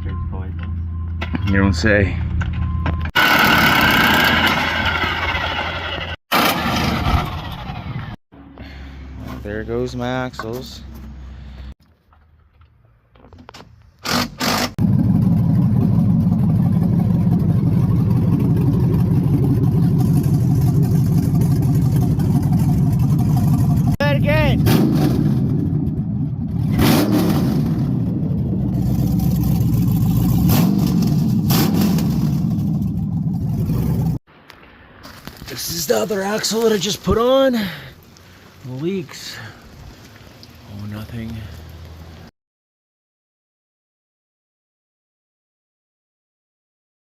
There's poison. You don't say. There goes my axles. Again. This is the other axle that I just put on. Leaks. Oh, nothing.